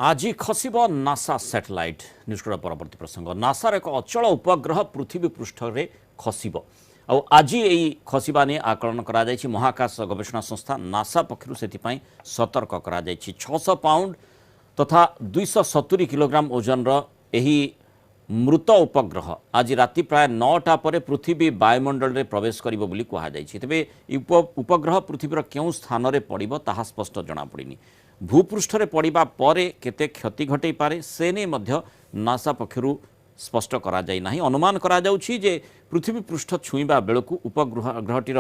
आज खसब NASA satellite news परवर्ती प्रसंग नासार एक अचल उपग्रह पृथ्वी पृष्ठ में खसब आज यही खसवा नहीं आकलन कर महाकाश गवेषणा संस्था नासा पक्षर से सतर्क कर 600 पाउंड तथा 270 किलोग्राम ओजन यही मृत उपग्रह आज राति प्राय 9टा पर पृथ्वी वायुमंडल में प्रवेश कर तेरे उपग्रह पृथ्वीर क्यों स्थान में पड़ो ताहा स्पष्ट जनापड़ी भूपृष्ठ में पड़ा पर केते क्षति घटे पारे से नहीं नासा पक्षर स्पष्ट करा जाय नाही अनुमान करा जाउछि जे पृथ्वी पृष्ठ छुईबा बेलकु उपग्रह ग्रहटीर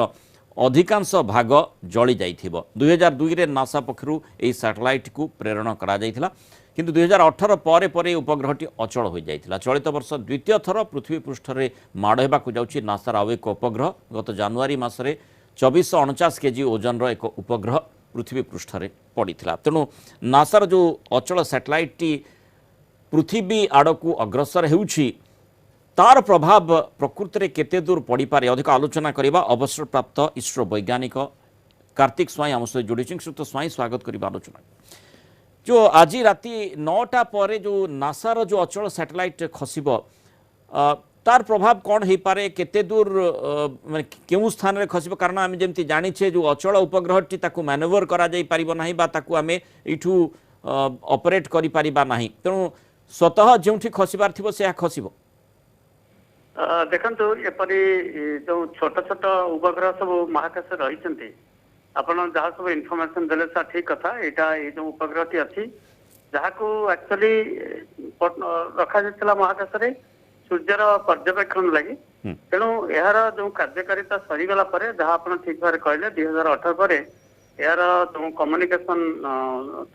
अधिकांश भाग जली जाइथिबो 2002 रे नासा पक्षरु एई सैटेलाइट को प्रेरण करा जायथिला किंतु 2018 पर पर उपग्रहटी अचल हो जाइथिला चलित वर्ष द्वितीय थर पृथ्वी पृष्ठ रे माड़ हेबाकु जाउछि नासार आउ एक उपग्रह गत जनवरी मासरे 2449 केजी ओजन एक उपग्रह पृथ्वी पृष्ठ रे पड़ीथिला तेणु नासार जो अचल सैटेलाइट टी पृथ्वी आड़क अग्रसर होउछि तार प्रभाव प्रकृति में केते दूर पड़ी पारे अधिक आलोचना करबा अवसर प्राप्त इसरो वैज्ञानिक कार्तिक स्वाई आम सहित जोड़ी श्रीयुक्त स्वाई स्वागत करबा आलोचना जो आज राति 9टा पर जो नासार जो अचल सैटेलाइट खसब तार प्रभाव कौन हो पारे केते दूर माने केउ स्थान में खसब कारण आम जमती जानिछे जो अचल उपग्रहटी ताकू मैनेवर करा जाई परिबो नाही बा ताकू आमे इठू ऑपरेट करि परिबा नाही तेणु स्वतः जोठी खसबार थिबो से खसब देखंतु एपरी जो छोट छोट उपग्रह सब महाकाश रही आपण जहाँ सब इनफॉरमेशन देले सा ठीक कथा एटा ए जो उपग्रहटी अच्छी जहाँ को एक्चुअली रखा जाइछला महाकाश रे सूर्यर पर्यवेक्षण लगी तेणु यार जो कार्यकारिता सरीगला पर जहाँ आप ठीक भाव कहले 2018 पर यार जो कम्युनिकेशन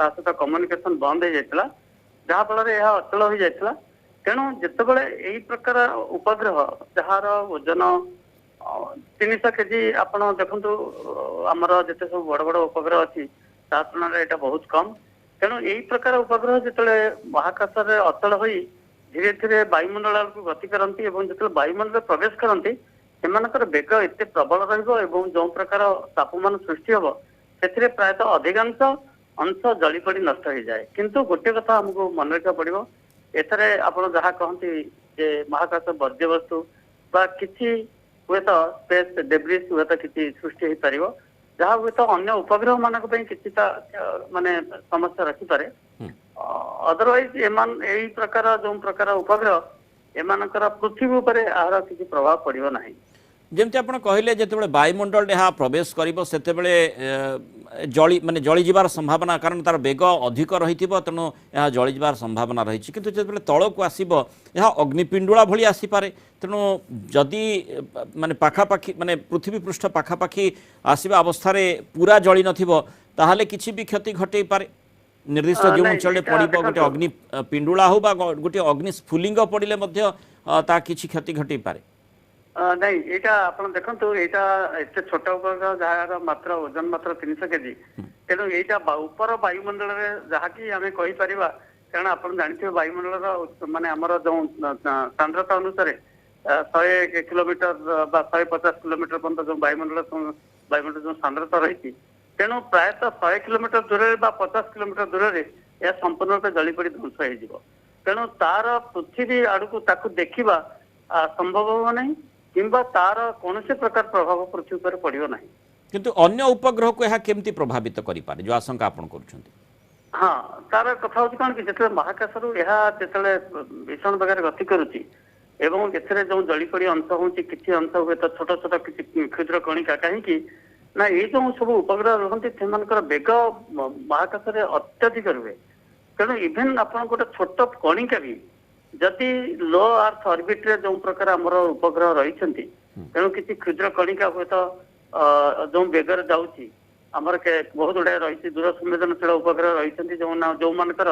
सहित कम्युनिकेशन बंद हो जाता जहाँ फल यह अचल हो जाता तेणु जितेबाला यही प्रकार उपग्रह जार ओजन 300 केजी आप देखु आमर जिते सब बड़ बड़ उपग्रह अच्छी तुलन यहाँ बहुत कम तेणु यही प्रकार उपग्रह जिते महाकाश अचल हो धीरे धीरे वायुमंडल को गति करती जो वायुमंडल प्रवेश करती से बेग एत प्रबल रो प्रकार तापमान सृष्टि हम से प्रायतः अधिकांश अंश जली पड़ी नष्ट हो जाए किंतु गोटे कथा हमको मन रखा पड़ो एथरे आपण जहाँ कहती जे महाकाश वर्ज्य वस्तु बा किसी हुए तो स्पेस डेब्रिज हुए तो किसी सृष्टि हो पार जहाँ हुए तो अन्य उपग्रह मानक किसी माने समस्या रखिपे अदरवाइज यही प्रकार जो प्रकार उपग्रह एमानकर पृथ्वी उपर यार किसी प्रभाव पड़ो ना जमती आप कहले जो वायुमंडल यहाँ प्रवेश कर जली माने जली जीवार संभावना कारण तार बेग अधिक रही तेणु यह जली जीवार संभावना रही किंतु जो तल को आसब यह अग्निपिंडुला भली आसीपे तेणु जदि माने पाखापाखि माने पृथ्वी पृष्ठ पाखापाखि आसवा अवस्था पूरा जली नाले किसी भी क्षति घटे पारे निर्दिष्ट जो अंचल पड़ो गोटे अग्निपिंडुला हो गोटे अग्निस्फुलिंग पड़े ता किसी क्षति घटे पारे नहीं यहाँ आप देखो यहाँ एत छोट उपग्रह जार मात्र ओजन मात्र 300 केजी तेणु यहाँ ऊपर वायुमंडल जहाँ कि आम कहीपर कारण आप जानते वायुमंडल माने आमर जो सांद्रता अनुसार 100 किलोमीटर 150 किलोमीटर पर्यटन जो वायुमंडल जो सांद्रता रही तेणु प्रायतः 100 किलोमीटर दूर 50 किलोमीटर दूर यह संपूर्ण रूप जली पड़ी ध्वंस हो तेणु तार पृथ्वी आड़क ताकू देखा संभव हो नहीं किंबा तार कौन से प्रकार प्रभाव पृथ्वी पर पड़ो ना किंतु अन्य उपग्रह को यह केमती प्रभावित करि पारे जो आशंका आपण करूछंती हाँ तार कथा होची कोन कि जेते महाकाश रु यह जेते भीषण बगार गति करूची एवं एथरे जो जली पड़ी अंश होची किछि अंश हुए तो छोट छोट किछि क्षुद्र कणिका काहे कि ना ये जो सब उपग्रह रहंती सेमानकर बेग महाकाश रे अत्यधिक रुहे तेणु इभेन आपण गोटे छोट कणिका भी जदि लो अर्थ ऑर्बिट रे जो प्रकार आमर उपग्रह रही तेणु किसी क्षुद्र कणिका हुए तो जो बेगर जाऊँगी आमर बहुत गुड़ाए रही दूर संवेदनशील उपग्रह रही जो मानकर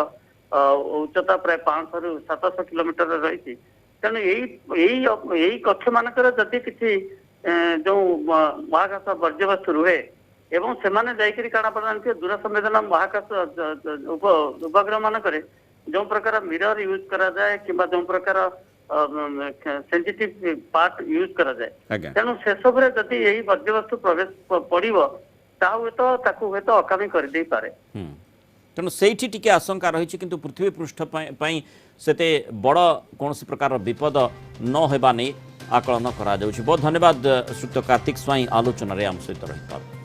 उच्चता प्राय 500 ରୁ 700 किलोमीटर रही तेणु यही कक्ष मानकर जदि किसी जो महाकाश वर्ज्य वस्तु रुहे एवं से जाकि कारण दूर संवेदन महाकाश उपग्रह मानक जो प्रकार मिरर यूज करा जाए किंबा जो प्रकार सेंसिटिव पार्ट यूज करा जाए तेणु से सब जदि यही वर्ज्य वस्तु प्रवेश पड़ो ता हुए तो अकामी कर दे पारे तेणु से टी आशंका रही किंतु पृथ्वी पृष्ठ सेते बड़ कौन प्रकार विपद न होगा नहीं आकलन करा बहुत धन्यवाद श्रीयुक्त कार्तिक स्वाई आलोचन आम सहित रही।